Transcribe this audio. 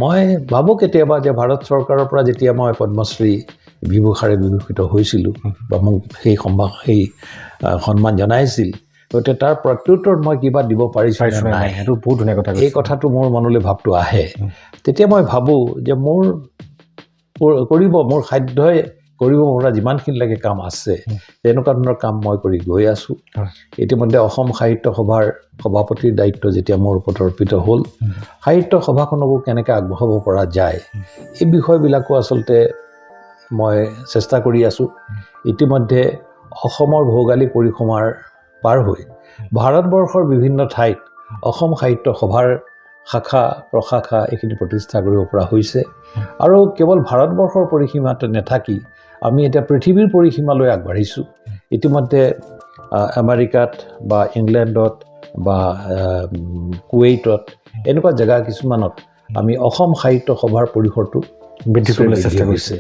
মই ভাবোঁ কেতিয়াবা যে ভাৰত চৰকাৰৰ পৰা যেতিয়া মই পদ্মশ্ৰী বিভূষাৰে বিভূষিত হৈছিলোঁ বা মোক সেই সন্মান জনাইছিল গতিকে তাৰ প্ৰত্যুত্তৰত মই কিবা দিব পাৰিছোঁ নে নাই সেইটো বহুত ধুনীয়া কথা এই কথাটো মোৰ মনলৈ ভাৱটো আহে তেতিয়া মই ভাবোঁ যে মোৰ সাধ্যই কৰিব পৰা যিমানখিনি লাগে কাম আছে তেনেকুৱা ধৰণৰ কাম মই কৰি গৈ আছোঁ ইতিমধ্যে অসম সাহিত্য সভাৰ সভাপতিৰ দায়িত্ব যেতিয়া মোৰ ওপৰত অৰ্পিত হ'ল সাহিত্য সভাখনকো কেনেকৈ আগবঢ়াব পৰা যায় এই বিষয়বিলাকো আচলতে মই চেষ্টা কৰি আছোঁ ইতিমধ্যে অসমৰ ভৌগোলিক পৰিসীমাৰ পাৰ হৈ ভাৰতবৰ্ষৰ বিভিন্ন ঠাইত অসম সাহিত্য সভাৰ শাখা প্ৰশাখা এইখিনি প্ৰতিষ্ঠা কৰিব পৰা হৈছে আৰু কেৱল ভাৰতবৰ্ষৰ পৰিসীমাতে নাথাকি আমি এতিয়া পৃথিৱীৰ পৰিসীমালৈ আগবাঢ়িছোঁ ইতিমধ্যে আমেৰিকাত বা ইংলেণ্ডত বা কুৱেইটত এনেকুৱা জেগা কিছুমানত আমি অসম সাহিত্য সভাৰ পৰিসৰটো বৃদ্ধি কৰিবলৈ চেষ্টা কৰিছে